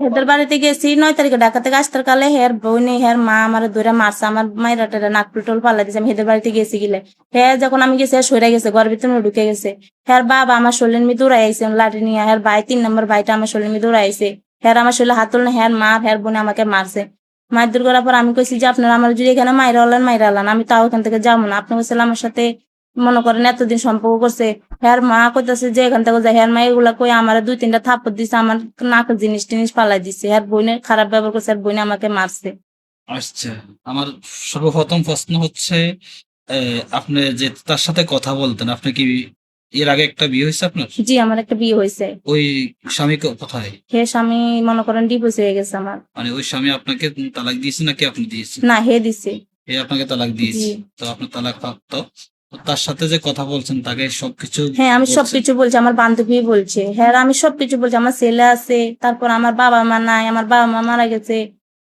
হেদের বাড়িতে গেছি 9 তারিখে ঢাকা থেকে আসতে কালে হের বোনে হের মা আমার ধরে মারছে, আমার মায়েরা টেরা নাক টুটল পাল্লা দিছে। আমি হেদের বাড়িতে গেছি গিলে যখন আমি গেছি সরে গেছে, ঘরের ভিতরে ঢুকে গেছে। হের বাবা আমার শরীর মি দৌড়াই আইছে লাঠি নিয়ে, হের ভাই 3 নম্বর ভাইটা আমার শরীর মি দৌড়াই আইছে। হের আমার শরীরে হাত তুলনা, হের মা হের বোনে আমাকে মারছে। মারধর করার পর আমি কইছি যে আপনারা আমার যদি এখানে মাইরা হলেন মাইরা হলেন, আমি তাও এখান থেকে যাবো না। আপনি বলছিলেন আমার সাথে মনে করেন এতদিন সম্পর্ক করছে। হ্যার মা কইতাছে যে এখান থেকে যায়, হ্যার মা এগুলা কই আমার 2-3টা থাপ্পড় দিছে, আমার নাকের জিনিস টিনিস পালাই দিছে। হ্যার বোনে খারাপ ব্যবহার করছে, হ্যার বোনে আমাকে মারছে। আচ্ছা, আমার সর্বপ্রথম প্রশ্ন হচ্ছে, আপনি যে তার সাথে কথা বলতেন, আপনি কি এর আগে একটা বিয়ে হয়েছে আপনার? জি, আমার একটা বিয়ে হয়েছে। ওই স্বামী কোথায়? হে স্বামী মনে করেন ডিভোর্স হয়ে গেছে আমার। মানে ওই স্বামী আপনাকে তালাক দিয়েছে নাকি আপনি দিয়েছেন? না, হে দিছে। এ আপনাকে তালাক জি। দিয়েছে, তো আপনার তালাক প্রাপ্ত। তো তার সাথে যে কথা বলছেন তাকে সবকিছু হ্যাঁ, আমি বলছেন? সবকিছু বলছি, আমার বান্ধবী বলছে। হ্যাঁ, আমি সবকিছু বলছি, আমার ছেলে আছে, তারপর আমার বাবা মা নাই, আমার বাবা মা মারা গেছে,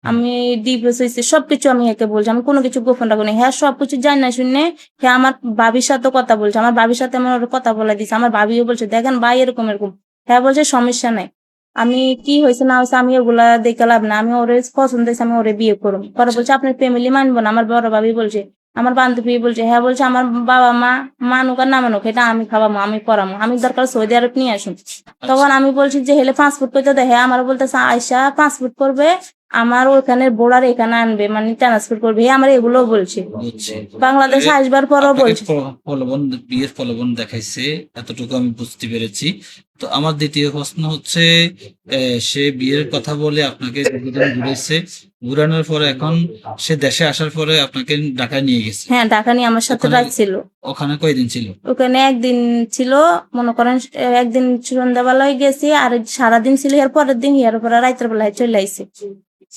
আমি ডিভোর্স হয়েছে, সবকিছু আমি একে বলছি। আমি কোনো কিছু গোপন রাখবো না। হ্যাঁ, সবকিছু জানি না শুনে হ্যাঁ আমার ভাবির সাথে কথা বলছে, আমার ভাবির সাথে আমার ওর কথা বলে দিছে। আমার ভাবিও বলছে দেখেন ভাই এরকম এরকম। হ্যাঁ বলছে সমস্যা নাই, আমি কি হয়েছে না হয়েছে আমি ওগুলা দেখে লাভ না, আমি ওরে পছন্দ হয়েছে আমি ওরে বিয়ে করবো। পরে বলছে আপনার ফ্যামিলি মানবো না, আমার বড় ভাবি বলছে। আমার বান্ধবী বলছে হ্যাঁ, বলছে আমার বাবা মা মানুক আর না মানুক এটা আমি খাওয়াবো, আমি পড়াবো, আমি দরকার সৌদি আরব নিয়ে আসুন। তখন আমি বলছি যে হেলে 5 ফুট করতে দেয়। হ্যাঁ আমার বলতেছে আয়সা 5 ফুট করবে, আমার ওখানে বোর্ডার এখানে আনবে, মানে ট্রান্সফার করবে। হ্যাঁ আমার এগুলো বলছে, বুঝছি। বাংলাদেশে আসবার পরও আপনাকে বলছে। প্রলোভন, বিয়ের প্রলোভন দেখাইছে, এতটুকু আমি বুঝতে পেরেছি। তো আমার দ্বিতীয় প্রশ্ন হচ্ছে, সে বিয়ের কথা বলে আপনাকে দীর্ঘদিন ঘুরেছে, ঘুরানোর পরে এখন সে দেশে আসার পরে আপনাকে ঢাকায় নিয়ে গেছে। হ্যাঁ, ঢাকা নিয়ে আমার সাথে ওখানে রাখছিল। ওখানে কয়দিন ছিল? ওখানে একদিন ছিল, মনে করেন একদিন সন্ধ্যাবেলায় গেছি, আর সারাদিন ছিল। এর পরের দিন এর পরে রাতের বেলায় চলে আইছে।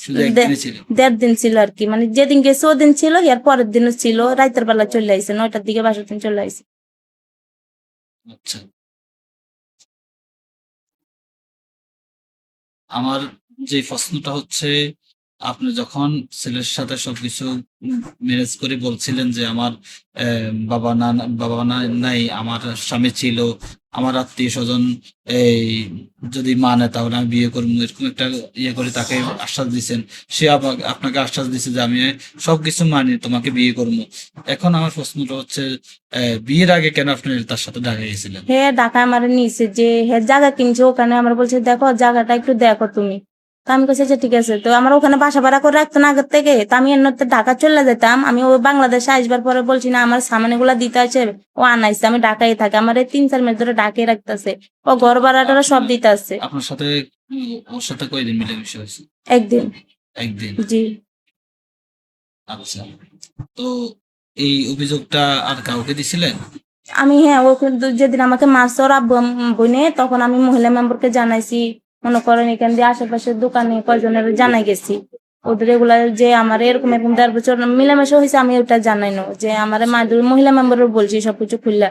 শুধু একদিনই ছিল? 1.5 দিন ছিল আর কি, মানে যেদিন গেছে ওদিন ছিল, এর পরের দিনও ছিল, রাতের বেলা চলে আইছে, 9টার দিকে বাসার দিন চলে আইছে। আচ্ছা, আমার যে প্রশ্নটা হচ্ছে, আপনি যখন ছেলের সাথে সবকিছু ম্যানেজ করে বলছিলেন যে আমার বাবা না নাই, আমার স্বামী ছিল, আমার আত্মীয় স্বজন এই যদি মানে তাহলে আমি বিয়ে করবো, এরকম একটা ইয়ে করে তাকে আশ্বাস দিচ্ছেন। সে আপনাকে আশ্বাস দিচ্ছে যে আমি সবকিছু মানি, তোমাকে বিয়ে করবো। এখন আমার প্রশ্নটা হচ্ছে, বিয়ের আগে কেন আপনি তার সাথে ঢাকা গেছিলেন? হে ঢাকায় আমার নিয়েছে, যে হে জায়গা কিনছে ওখানে, আমার বলছে দেখো জায়গাটা একটু দেখো তুমি। তো আমি কাছে যে ঠিক আছে। তো আমার ওখানে বাসা ভাড়া করে রাখতো না আগের থেকে, তো আমি এমনিতে ঢাকা চলে যেতাম। আমি ও বাংলাদেশে আসবার পরে বলছি না আমার সামানে গুলা দিতে আছে, ও আনাইছে, আমি ঢাকায় থাকি, আমার এই 3-4 মাস ধরে ঢাকায় রাখতেছে, ও ঘর ভাড়াটা সব দিতে আছে। আপনার সাথে ওর সাথে কয়দিন মিলেমিশে হয়েছে? একদিন। একদিন? জি। আচ্ছা, তো এই অভিযোগটা আর কাউকে দিছিলেন? আমি হ্যাঁ, ও কিন্তু যেদিন আমাকে মারছে ওর আব্বু বইনে, তখন আমি মহিলা মেম্বারকে জানাইছি। মনে করেন এখান দিয়ে আশেপাশের দোকানে কয়জনের জানাই গেছি, ওদের এগুলা যে আমার এরকম এরকম 1.5 বছর মিলেমিশে হয়েছে, আমি ওটা জানাই না যে আমার মহিলা মেম্বারও বলছি সবকিছু খুললা।